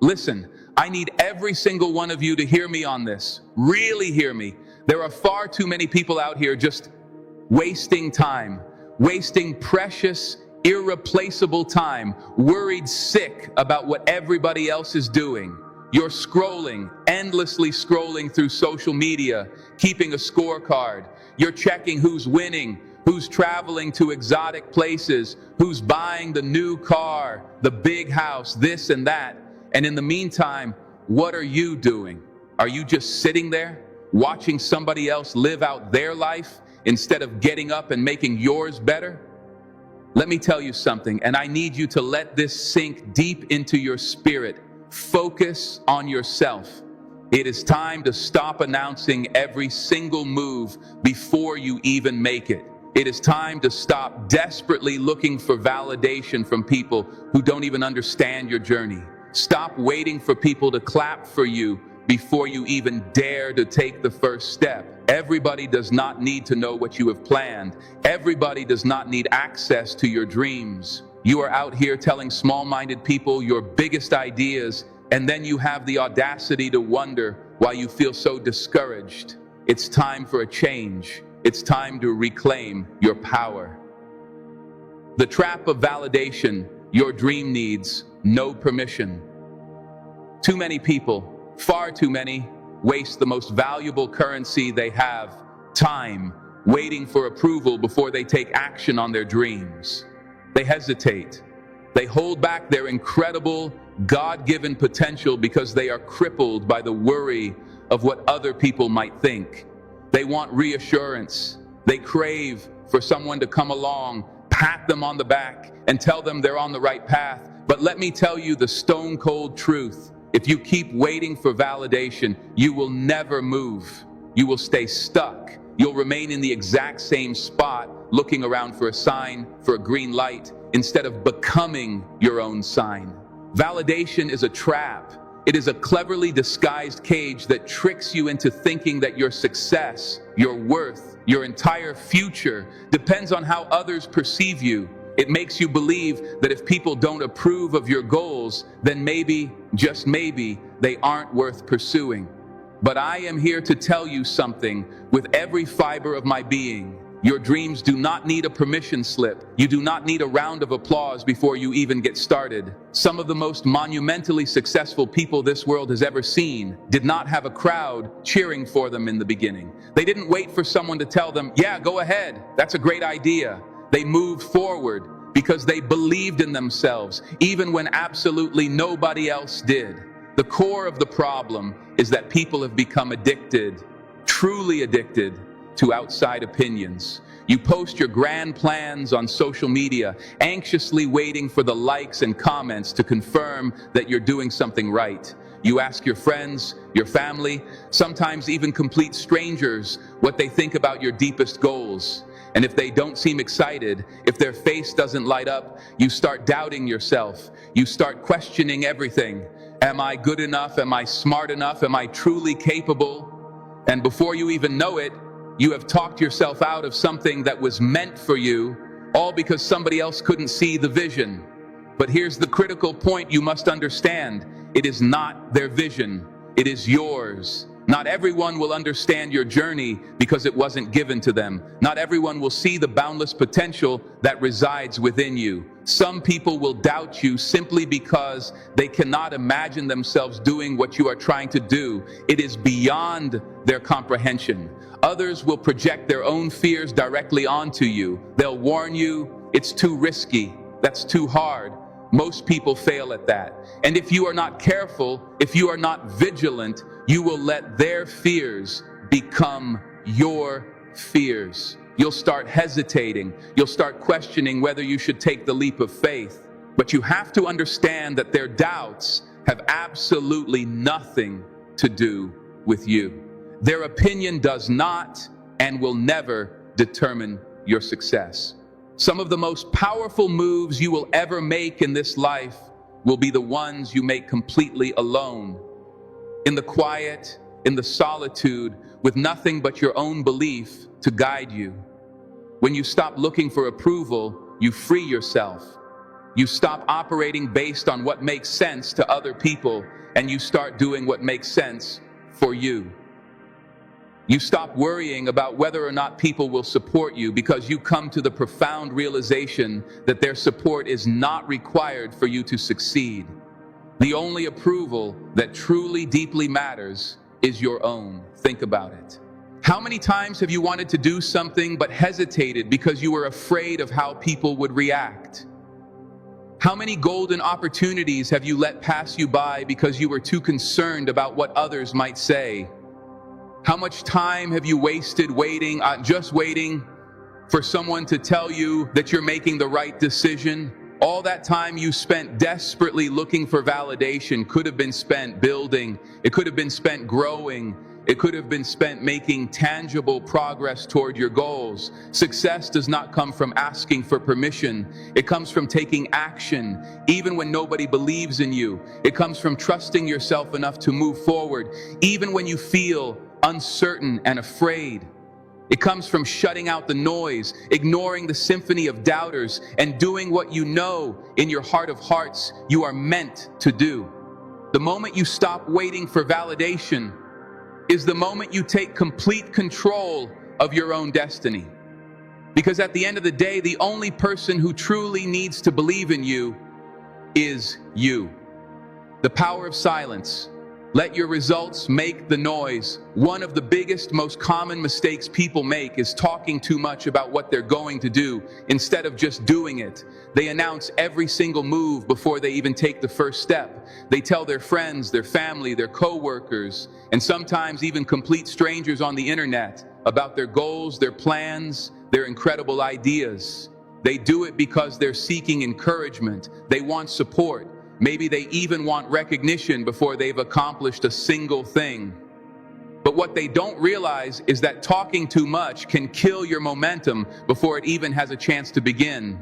Listen, I need every single one of you to hear me on this. Really hear me. There are far too many people out here just wasting time, wasting precious, irreplaceable time, worried sick about what everybody else is doing. You're scrolling, endlessly scrolling through social media, keeping a scorecard. You're checking who's winning, who's traveling to exotic places, who's buying the new car, the big house, this and that. And in the meantime, what are you doing? Are you just sitting there, watching somebody else live out their life instead of getting up and making yours better? Let me tell you something, and I need you to let this sink deep into your spirit. Focus on yourself. It is time to stop announcing every single move before you even make it. It is time to stop desperately looking for validation from people who don't even understand your journey. Stop waiting for people to clap for you before you even dare to take the first step. Everybody does not need to know what you have planned. Everybody does not need access to your dreams. You are out here telling small-minded people your biggest ideas, and then you have the audacity to wonder why you feel so discouraged. It's time for a change. It's time to reclaim your power. The trap of validation your dream needs no permission. Too many people, far too many, waste the most valuable currency they have, time, waiting for approval before they take action on their dreams. They hesitate. They hold back their incredible, God-given potential because they are crippled by the worry of what other people might think. They want reassurance. They crave for someone to come along, pat them on the back, and tell them they're on the right path. But let me tell you the stone-cold truth. If you keep waiting for validation, you will never move. You will stay stuck. You'll remain in the exact same spot, looking around for a sign, for a green light, instead of becoming your own sign. Validation is a trap. It is a cleverly disguised cage that tricks you into thinking that your success, your worth, your entire future depends on how others perceive you. It makes you believe that if people don't approve of your goals, then maybe, just maybe, they aren't worth pursuing. But I am here to tell you something with every fiber of my being. Your dreams do not need a permission slip. You do not need a round of applause before you even get started. Some of the most monumentally successful people this world has ever seen did not have a crowd cheering for them in the beginning. They didn't wait for someone to tell them, yeah, go ahead, that's a great idea. They moved forward because they believed in themselves, even when absolutely nobody else did. The core of the problem is that people have become addicted, truly addicted, to outside opinions. You post your grand plans on social media, anxiously waiting for the likes and comments to confirm that you're doing something right. You ask your friends, your family, sometimes even complete strangers, what they think about your deepest goals. And if they don't seem excited, if their face doesn't light up, you start doubting yourself. You start questioning everything. Am I good enough? Am I smart enough? Am I truly capable? And before you even know it, you have talked yourself out of something that was meant for you, all because somebody else couldn't see the vision. But here's the critical point you must understand. It is not their vision. It is yours. Not everyone will understand your journey because it wasn't given to them. Not everyone will see the boundless potential that resides within you. Some people will doubt you simply because they cannot imagine themselves doing what you are trying to do. It is beyond their comprehension. Others will project their own fears directly onto you. They'll warn you, it's too risky, that's too hard. Most people fail at that. And if you are not careful, if you are not vigilant, you will let their fears become your fears. You'll start hesitating. You'll start questioning whether you should take the leap of faith. But you have to understand that their doubts have absolutely nothing to do with you. Their opinion does not and will never determine your success. Some of the most powerful moves you will ever make in this life will be the ones you make completely alone. In the quiet, in the solitude, with nothing but your own belief to guide you. When you stop looking for approval, you free yourself. You stop operating based on what makes sense to other people and you start doing what makes sense for you. You stop worrying about whether or not people will support you because you come to the profound realization that their support is not required for you to succeed. The only approval that truly deeply matters is your own. Think about it. How many times have you wanted to do something but hesitated because you were afraid of how people would react? How many golden opportunities have you let pass you by because you were too concerned about what others might say? How much time have you wasted waiting for someone to tell you that you're making the right decision? All that time you spent desperately looking for validation could have been spent building. It could have been spent growing. It could have been spent making tangible progress toward your goals. Success does not come from asking for permission. It comes from taking action, even when nobody believes in you. It comes from trusting yourself enough to move forward, even when you feel uncertain and afraid. It comes from shutting out the noise, ignoring the symphony of doubters, and doing what you know in your heart of hearts you are meant to do. The moment you stop waiting for validation is the moment you take complete control of your own destiny. Because at the end of the day, the only person who truly needs to believe in you is you. The power of silence. Let your results make the noise. One of the biggest, most common mistakes people make is talking too much about what they're going to do instead of just doing it. They announce every single move before they even take the first step. They tell their friends, their family, their coworkers, and sometimes even complete strangers on the internet about their goals, their plans, their incredible ideas. They do it because they're seeking encouragement. They want support. Maybe they even want recognition before they've accomplished a single thing. But what they don't realize is that talking too much can kill your momentum before it even has a chance to begin.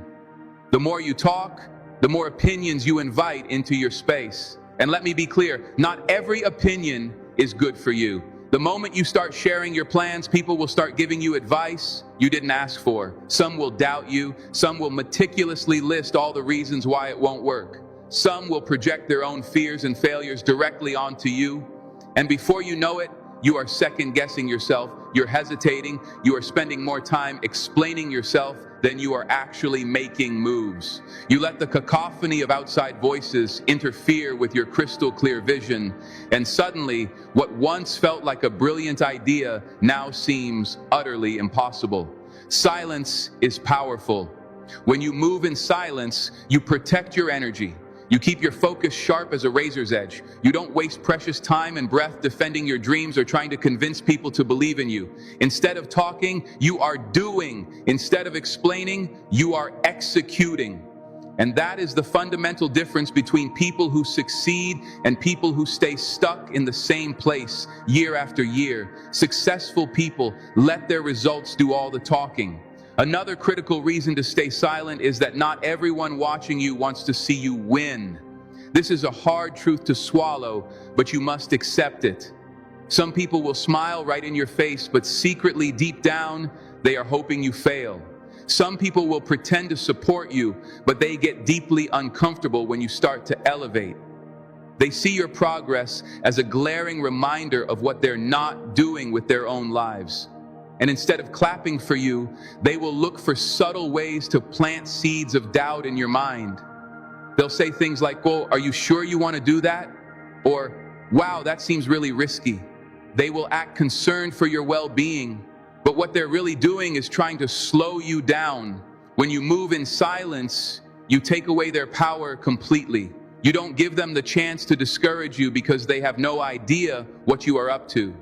The more you talk, the more opinions you invite into your space. And let me be clear, not every opinion is good for you. The moment you start sharing your plans, people will start giving you advice you didn't ask for. Some will doubt you. Some will meticulously list all the reasons why it won't work. Some will project their own fears and failures directly onto you. And before you know it, you are second-guessing yourself. You're hesitating. You are spending more time explaining yourself than you are actually making moves. You let the cacophony of outside voices interfere with your crystal clear vision. And suddenly, what once felt like a brilliant idea now seems utterly impossible. Silence is powerful. When you move in silence, you protect your energy. You keep your focus sharp as a razor's edge. You don't waste precious time and breath defending your dreams or trying to convince people to believe in you. Instead of talking, you are doing. Instead of explaining, you are executing. And that is the fundamental difference between people who succeed and people who stay stuck in the same place year after year. Successful people let their results do all the talking. Another critical reason to stay silent is that not everyone watching you wants to see you win. This is a hard truth to swallow, but you must accept it. Some people will smile right in your face, but secretly deep down, they are hoping you fail. Some people will pretend to support you, but they get deeply uncomfortable when you start to elevate. They see your progress as a glaring reminder of what they're not doing with their own lives. And instead of clapping for you, they will look for subtle ways to plant seeds of doubt in your mind. They'll say things like, "Well, are you sure you want to do that?" Or, "Wow, that seems really risky." They will act concerned for your well-being, but what they're really doing is trying to slow you down. When you move in silence, you take away their power completely. You don't give them the chance to discourage you because they have no idea what you are up to.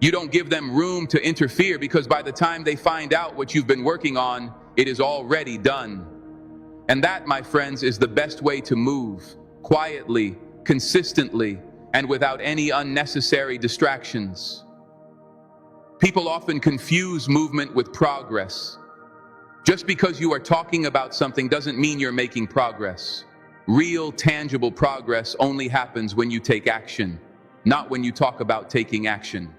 You don't give them room to interfere because by the time they find out what you've been working on, it is already done. And that, my friends, is the best way to move, quietly, consistently, and without any unnecessary distractions. People often confuse movement with progress. Just because you are talking about something doesn't mean you're making progress. Real, tangible progress only happens when you take action, not when you talk about taking action.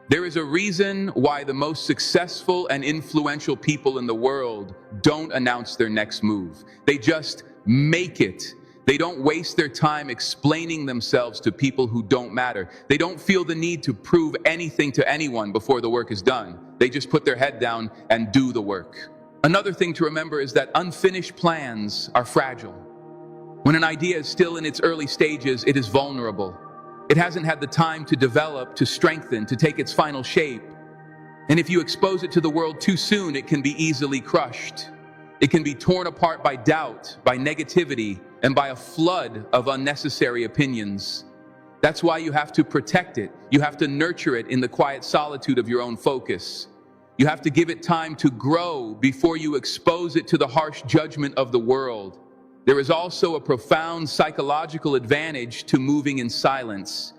There is a reason why the most successful and influential people in the world don't announce their next move. They just make it. They don't waste their time explaining themselves to people who don't matter. They don't feel the need to prove anything to anyone before the work is done. They just put their head down and do the work. Another thing to remember is that unfinished plans are fragile. When an idea is still in its early stages, it is vulnerable. It hasn't had the time to develop, to strengthen, to take its final shape. And if you expose it to the world too soon, it can be easily crushed. It can be torn apart by doubt, by negativity, and by a flood of unnecessary opinions. That's why you have to protect it. You have to nurture it in the quiet solitude of your own focus. You have to give it time to grow before you expose it to the harsh judgment of the world. There is also a profound psychological advantage to moving in silence.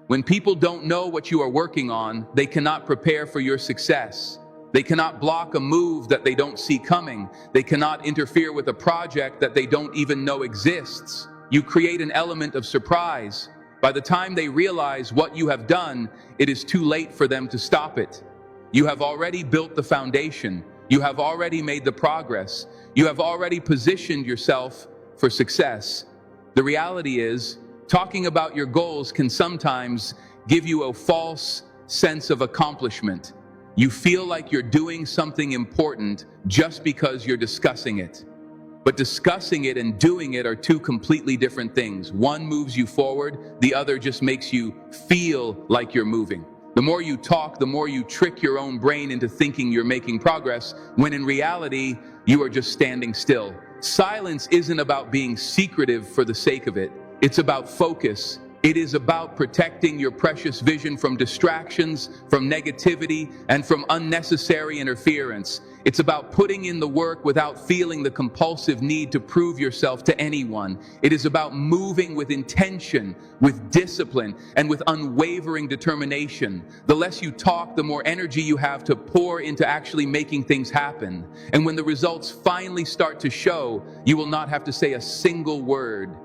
When people don't know what you are working on, they cannot prepare for your success. They cannot block a move that they don't see coming. They cannot interfere with a project that they don't even know exists. You create an element of surprise. By the time they realize what you have done, it is too late for them to stop it. You have already built the foundation. You have already made the progress. You have already positioned yourself for success. The reality is, talking about your goals can sometimes give you a false sense of accomplishment. You feel like you're doing something important just because you're discussing it. But discussing it and doing it are two completely different things. One moves you forward, the other just makes you feel like you're moving. The more you talk, the more you trick your own brain into thinking you're making progress, when in reality, you are just standing still. Silence isn't about being secretive for the sake of it. It's about focus. It is about protecting your precious vision from distractions, from negativity, and from unnecessary interference. It's about putting in the work without feeling the compulsive need to prove yourself to anyone. It is about moving with intention, with discipline, and with unwavering determination. The less you talk, the more energy you have to pour into actually making things happen. And when the results finally start to show, you will not have to say a single word,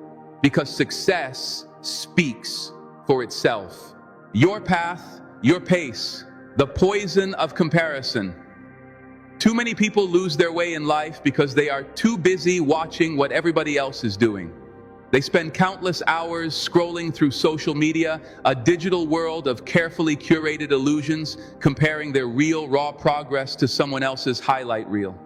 because success speaks for itself. Your path, your pace, the poison of comparison. Too many people lose their way in life because they are too busy watching what everybody else is doing. They spend countless hours scrolling through social media, a digital world of carefully curated illusions, comparing their real, raw progress to someone else's highlight reel.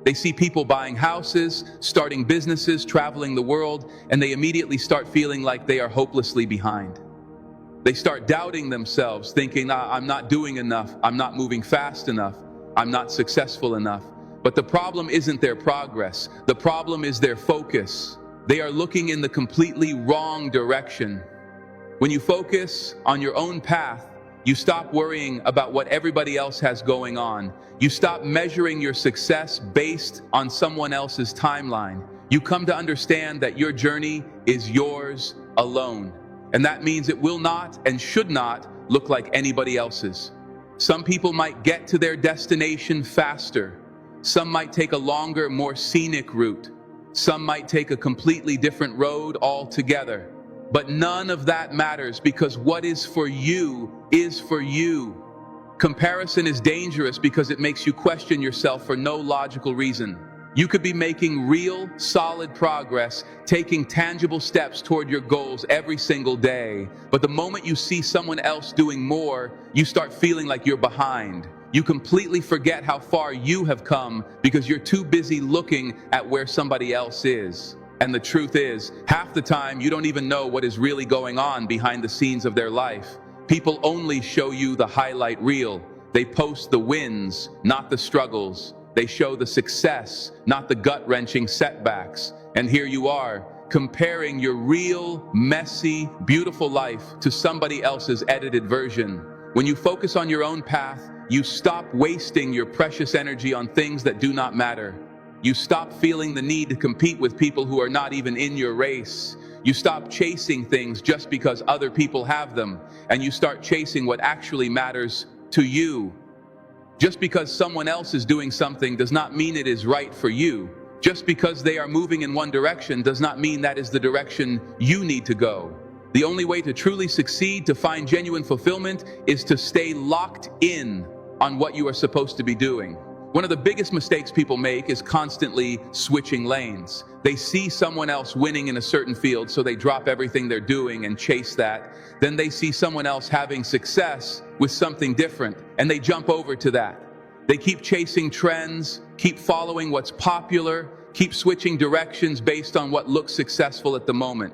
They see people buying houses, starting businesses, traveling the world, and they immediately start feeling like they are hopelessly behind. They start doubting themselves, thinking, I'm not doing enough, I'm not moving fast enough, I'm not successful enough. But the problem isn't their progress. The problem is their focus. They are looking in the completely wrong direction. When you focus on your own path, you stop worrying about what everybody else has going on. You stop measuring your success based on someone else's timeline. You come to understand that your journey is yours alone. And that means it will not and should not look like anybody else's. Some people might get to their destination faster. Some might take a longer, more scenic route. Some might take a completely different road altogether. But none of that matters, because what is for you is for you. Comparison is dangerous because it makes you question yourself for no logical reason. You could be making real, solid progress, taking tangible steps toward your goals every single day. But the moment you see someone else doing more, you start feeling like you're behind. You completely forget how far you have come because you're too busy looking at where somebody else is. And the truth is, half the time you don't even know what is really going on behind the scenes of their life. People only show you the highlight reel. They post the wins, not the struggles. They show the success, not the gut-wrenching setbacks. And here you are, comparing your real, messy, beautiful life to somebody else's edited version. When you focus on your own path, you stop wasting your precious energy on things that do not matter. You stop feeling the need to compete with people who are not even in your race. You stop chasing things just because other people have them, and you start chasing what actually matters to you. Just because someone else is doing something does not mean it is right for you. Just because they are moving in one direction does not mean that is the direction you need to go. The only way to truly succeed, to find genuine fulfillment, is to stay locked in on what you are supposed to be doing. One of the biggest mistakes people make is constantly switching lanes. They see someone else winning in a certain field, so they drop everything they're doing and chase that. Then they see someone else having success with something different, and they jump over to that. They keep chasing trends, keep following what's popular, keep switching directions based on what looks successful at the moment.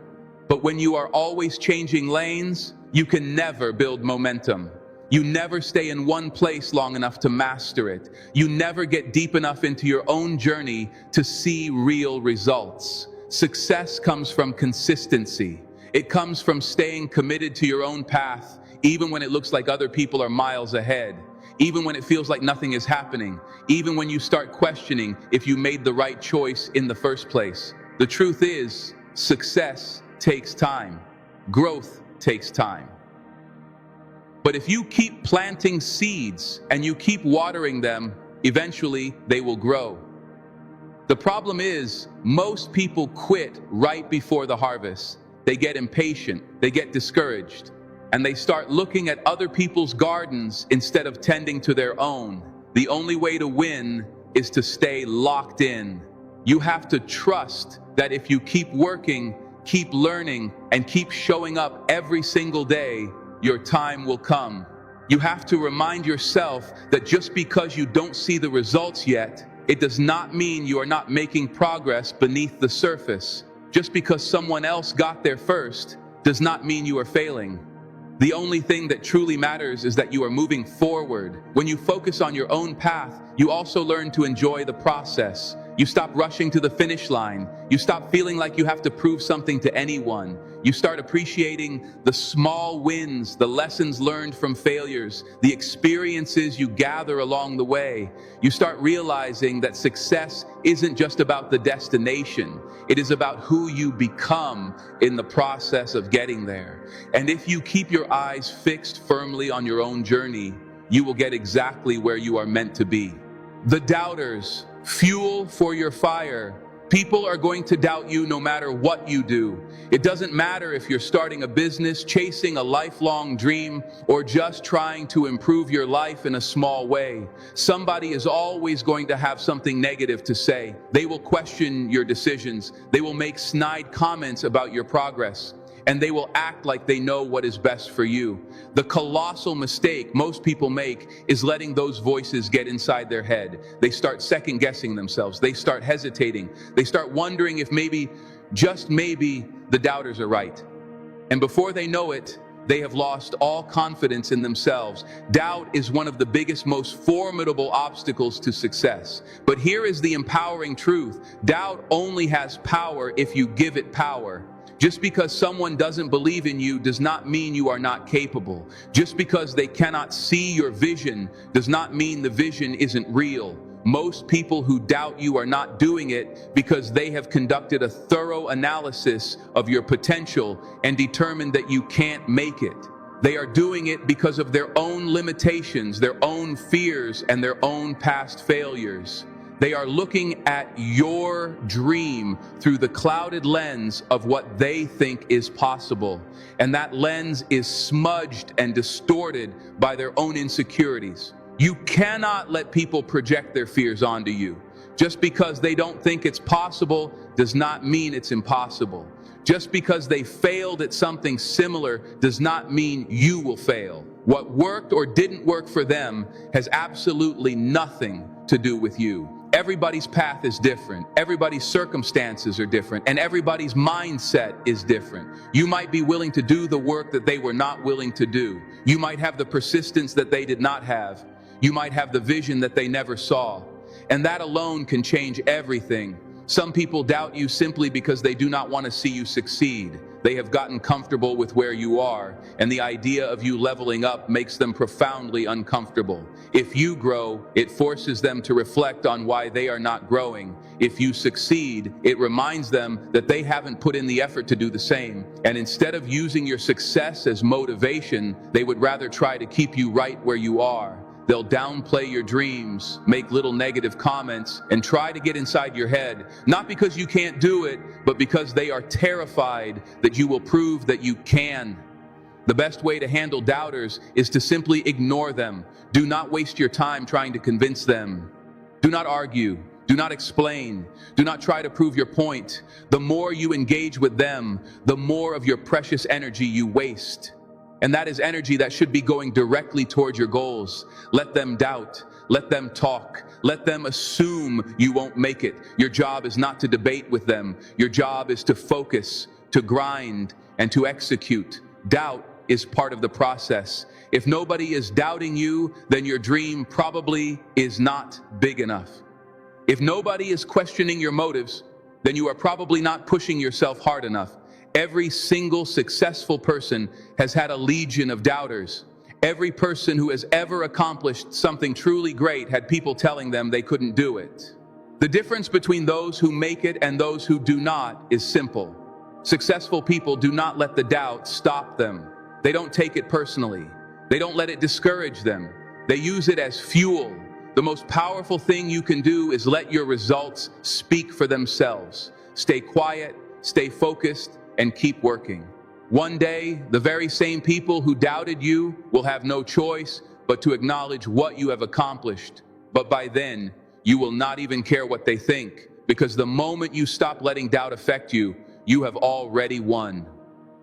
But when you are always changing lanes, you can never build momentum. You never stay in one place long enough to master it. You never get deep enough into your own journey to see real results. Success comes from consistency. It comes from staying committed to your own path, even when it looks like other people are miles ahead, even when it feels like nothing is happening, even when you start questioning if you made the right choice in the first place. The truth is, success takes time. Growth takes time. But if you keep planting seeds and you keep watering them, eventually they will grow. The problem is, most people quit right before the harvest. They get impatient, they get discouraged, and they start looking at other people's gardens instead of tending to their own. The only way to win is to stay locked in. You have to trust that if you keep working, keep learning, and keep showing up every single day, your time will come. You have to remind yourself that just because you don't see the results yet, it does not mean you are not making progress beneath the surface. Just because someone else got there first does not mean you are failing. The only thing that truly matters is that you are moving forward. When you focus on your own path, you also learn to enjoy the process. You stop rushing to the finish line. You stop feeling like you have to prove something to anyone. You start appreciating the small wins, the lessons learned from failures, the experiences you gather along the way. You start realizing that success isn't just about the destination. It is about who you become in the process of getting there. And if you keep your eyes fixed firmly on your own journey, you will get exactly where you are meant to be. The doubters, fuel for your fire. People are going to doubt you no matter what you do. It doesn't matter if you're starting a business, chasing a lifelong dream, or just trying to improve your life in a small way. Somebody is always going to have something negative to say. They will question your decisions. They will make snide comments about your progress, and they will act like they know what is best for you. The colossal mistake most people make is letting those voices get inside their head. They start second guessing themselves. They start hesitating. They start wondering if maybe, just maybe, the doubters are right. And before they know it, they have lost all confidence in themselves. Doubt is one of the biggest, most formidable obstacles to success. But here is the empowering truth. Doubt only has power if you give it power. Just because someone doesn't believe in you does not mean you are not capable. Just because they cannot see your vision does not mean the vision isn't real. Most people who doubt you are not doing it because they have conducted a thorough analysis of your potential and determined that you can't make it. They are doing it because of their own limitations, their own fears, and their own past failures. They are looking at your dream through the clouded lens of what they think is possible. And that lens is smudged and distorted by their own insecurities. You cannot let people project their fears onto you. Just because they don't think it's possible does not mean it's impossible. Just because they failed at something similar does not mean you will fail. What worked or didn't work for them has absolutely nothing to do with you. Everybody's path is different. Everybody's circumstances are different, and everybody's mindset is different. You might be willing to do the work that they were not willing to do. You might have the persistence that they did not have. You might have the vision that they never saw. And that alone can change everything. Some people doubt you simply because they do not want to see you succeed. They have gotten comfortable with where you are, and the idea of you leveling up makes them profoundly uncomfortable. If you grow, it forces them to reflect on why they are not growing. If you succeed, it reminds them that they haven't put in the effort to do the same. And instead of using your success as motivation, they would rather try to keep you right where you are. They'll downplay your dreams, make little negative comments, and try to get inside your head, not because you can't do it, but because they are terrified that you will prove that you can. The best way to handle doubters is to simply ignore them. Do not waste your time trying to convince them. Do not argue. Do not explain. Do not try to prove your point. The more you engage with them, the more of your precious energy you waste. And that is energy that should be going directly towards your goals. Let them doubt. Let them talk. Let them assume you won't make it. Your job is not to debate with them. Your job is to focus, to grind, and to execute. Doubt is part of the process. If nobody is doubting you, then your dream probably is not big enough. If nobody is questioning your motives, then you are probably not pushing yourself hard enough. Every single successful person has had a legion of doubters. Every person who has ever accomplished something truly great had people telling them they couldn't do it. The difference between those who make it and those who do not is simple. Successful people do not let the doubt stop them. They don't take it personally. They don't let it discourage them. They use it as fuel. The most powerful thing you can do is let your results speak for themselves. Stay quiet, stay focused, and keep working. One day, the very same people who doubted you will have no choice but to acknowledge what you have accomplished. But by then, you will not even care what they think, because the moment you stop letting doubt affect you, you have already won.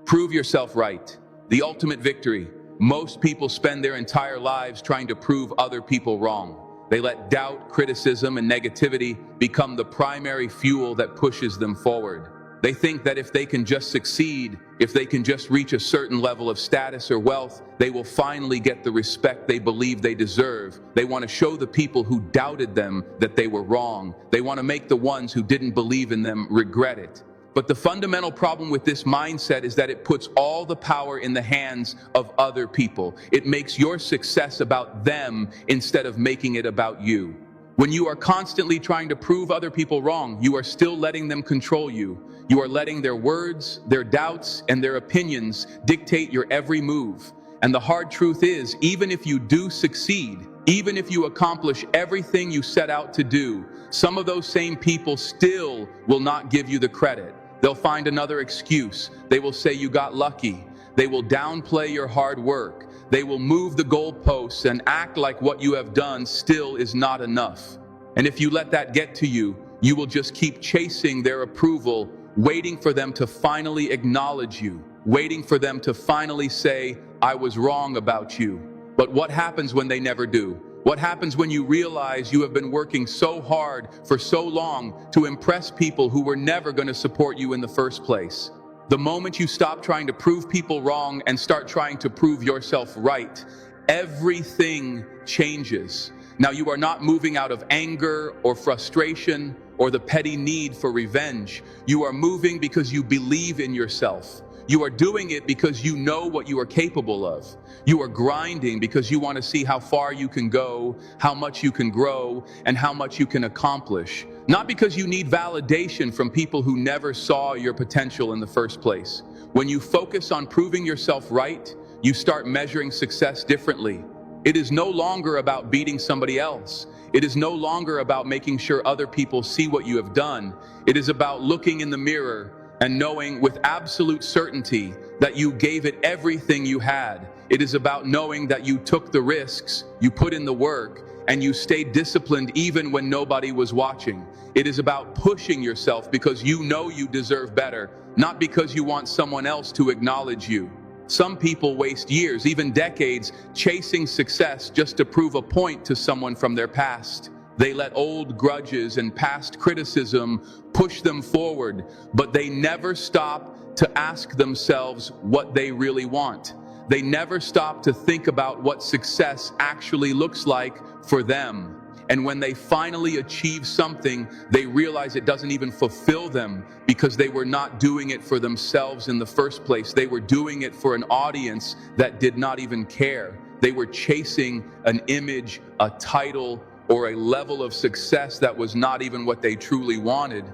Prove yourself right. The ultimate victory. Most people spend their entire lives trying to prove other people wrong. They let doubt, criticism, and negativity become the primary fuel that pushes them forward. They think that if they can just succeed, if they can just reach a certain level of status or wealth, they will finally get the respect they believe they deserve. They want to show the people who doubted them that they were wrong. They want to make the ones who didn't believe in them regret it. But the fundamental problem with this mindset is that it puts all the power in the hands of other people. It makes your success about them instead of making it about you. When you are constantly trying to prove other people wrong, you are still letting them control you. You are letting their words, their doubts, and their opinions dictate your every move. And the hard truth is, even if you do succeed, even if you accomplish everything you set out to do, some of those same people still will not give you the credit. They'll find another excuse. They will say you got lucky. They will downplay your hard work. They will move the goalposts and act like what you have done still is not enough. And if you let that get to you, you will just keep chasing their approval, waiting for them to finally acknowledge you, waiting for them to finally say, I was wrong about you. But what happens when they never do? What happens when you realize you have been working so hard for so long to impress people who were never going to support you in the first place? The moment you stop trying to prove people wrong and start trying to prove yourself right, everything changes. Now, you are not moving out of anger or frustration or the petty need for revenge. You are moving because you believe in yourself. You are doing it because you know what you are capable of. You are grinding because you want to see how far you can go, how much you can grow, and how much you can accomplish. Not because you need validation from people who never saw your potential in the first place. When you focus on proving yourself right, you start measuring success differently. It is no longer about beating somebody else. It is no longer about making sure other people see what you have done. It is about looking in the mirror and knowing with absolute certainty that you gave it everything you had. It is about knowing that you took the risks, you put in the work, and you stayed disciplined even when nobody was watching. It is about pushing yourself because you know you deserve better, not because you want someone else to acknowledge you. Some people waste years, even decades, chasing success just to prove a point to someone from their past. They let old grudges and past criticism push them forward, but they never stop to ask themselves what they really want. They never stop to think about what success actually looks like for them. And when they finally achieve something, they realize it doesn't even fulfill them because they were not doing it for themselves in the first place. They were doing it for an audience that did not even care. They were chasing an image, a title, or a level of success that was not even what they truly wanted.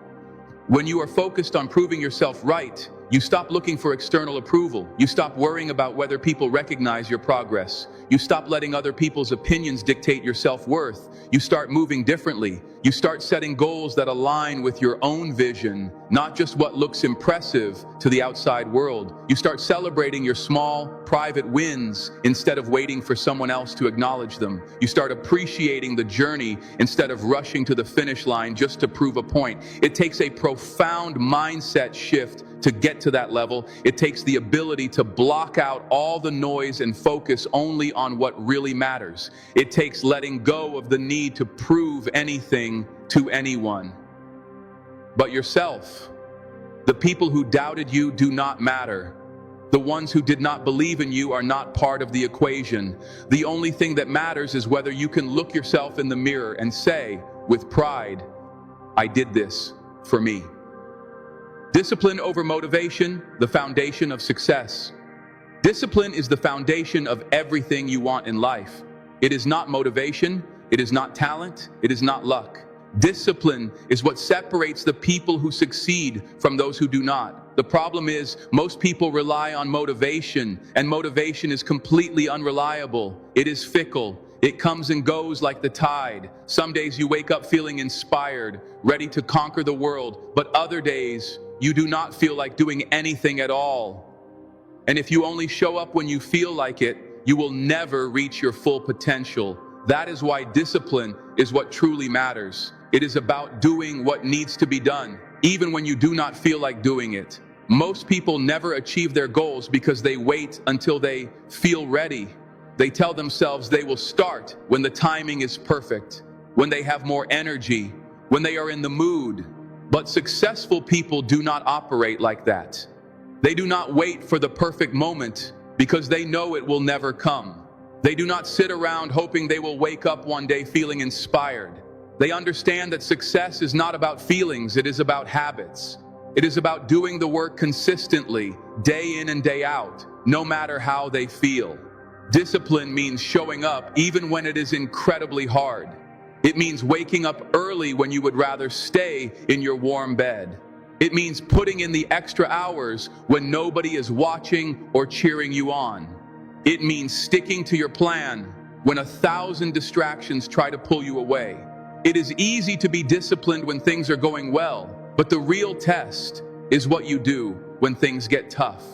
When you are focused on proving yourself right, You stop looking for external approval. You stop worrying about whether people recognize your progress. You stop letting other people's opinions dictate your self-worth. You start moving differently. You start setting goals that align with your own vision, not just what looks impressive to the outside world. You start celebrating your small, private wins instead of waiting for someone else to acknowledge them. You start appreciating the journey instead of rushing to the finish line just to prove a point. It takes a profound mindset shift to get to that level. It takes the ability to block out all the noise and focus only on what really matters. It takes letting go of the need to prove anything to anyone but yourself. The people who doubted you do not matter. The ones who did not believe in you are not part of the equation. The only thing that matters is whether you can look yourself in the mirror and say, with pride, I did this for me. Discipline over motivation, the foundation of success. Discipline is the foundation of everything you want in life. It is not motivation, it is not talent, it is not luck. Discipline is what separates the people who succeed from those who do not. The problem is, most people rely on motivation, and motivation is completely unreliable. It is fickle. It comes and goes like the tide. Some days you wake up feeling inspired, ready to conquer the world, but other days you do not feel like doing anything at all. And if you only show up when you feel like it, you will never reach your full potential. That is why discipline is what truly matters. It is about doing what needs to be done, even when you do not feel like doing it. Most people never achieve their goals because they wait until they feel ready. They tell themselves they will start when the timing is perfect, when they have more energy, when they are in the mood. But successful people do not operate like that. They do not wait for the perfect moment because they know it will never come. They do not sit around hoping they will wake up one day feeling inspired. They understand that success is not about feelings, it is about habits. It is about doing the work consistently, day in and day out, no matter how they feel. Discipline means showing up even when it is incredibly hard. It means waking up early when you would rather stay in your warm bed. It means putting in the extra hours when nobody is watching or cheering you on. It means sticking to your plan when 1,000 distractions try to pull you away. It is easy to be disciplined when things are going well, but the real test is what you do when things get tough.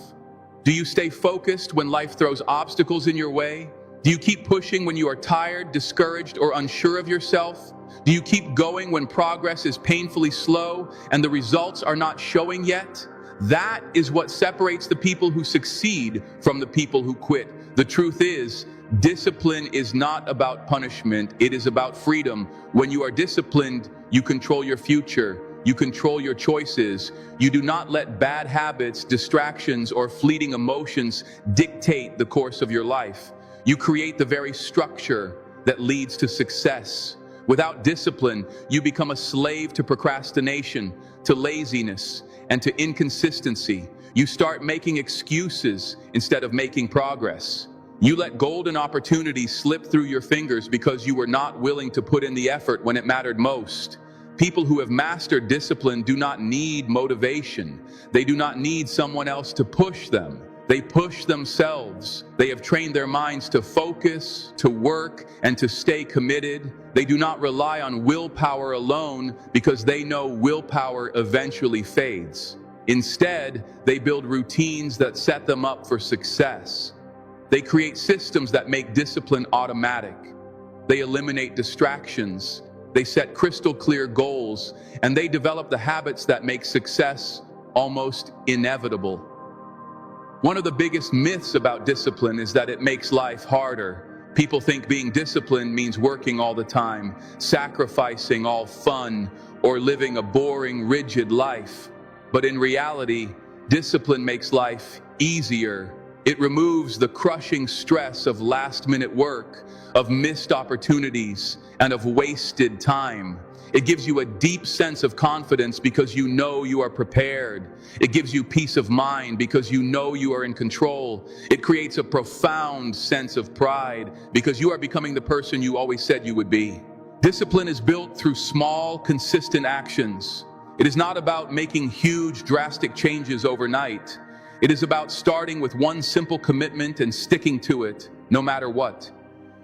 Do you stay focused when life throws obstacles in your way? Do you keep pushing when you are tired, discouraged, or unsure of yourself? Do you keep going when progress is painfully slow and the results are not showing yet? That is what separates the people who succeed from the people who quit. The truth is, discipline is not about punishment, it is about freedom. When you are disciplined, you control your future. You control your choices. You do not let bad habits, distractions, or fleeting emotions dictate the course of your life. You create the very structure that leads to success. Without discipline, you become a slave to procrastination, to laziness, and to inconsistency. You start making excuses instead of making progress. You let golden opportunities slip through your fingers because you were not willing to put in the effort when it mattered most. People who have mastered discipline do not need motivation. They do not need someone else to push them. They push themselves. They have trained their minds to focus, to work, and to stay committed. They do not rely on willpower alone because they know willpower eventually fades. Instead, they build routines that set them up for success. They create systems that make discipline automatic. They eliminate distractions. They set crystal clear goals, and they develop the habits that make success almost inevitable. One of the biggest myths about discipline is that it makes life harder. People think being disciplined means working all the time, sacrificing all fun, or living a boring, rigid life. But in reality, discipline makes life easier. It removes the crushing stress of last-minute work, of missed opportunities, and of wasted time. It gives you a deep sense of confidence because you know you are prepared. It gives you peace of mind because you know you are in control. It creates a profound sense of pride because you are becoming the person you always said you would be. Discipline is built through small, consistent actions. It is not about making huge, drastic changes overnight. It is about starting with one simple commitment and sticking to it, no matter what.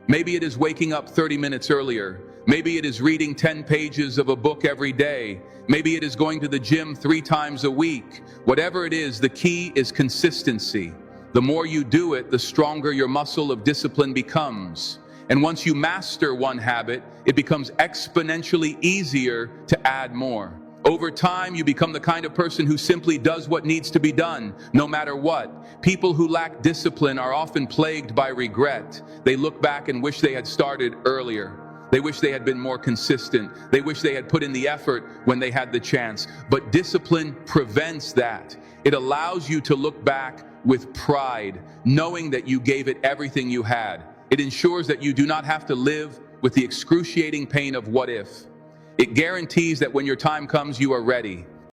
Maybe it is waking up 30 minutes earlier. Maybe it is reading 10 pages of a book every day. Maybe it is going to the gym 3 times a week. Whatever it is, the key is consistency. The more you do it, the stronger your muscle of discipline becomes. And once you master one habit, it becomes exponentially easier to add more. Over time, you become the kind of person who simply does what needs to be done, no matter what. People who lack discipline are often plagued by regret. They look back and wish they had started earlier. They wish they had been more consistent. They wish they had put in the effort when they had the chance. But discipline prevents that. It allows you to look back with pride, knowing that you gave it everything you had. It ensures that you do not have to live with the excruciating pain of what if. It guarantees that when your time comes, you are ready.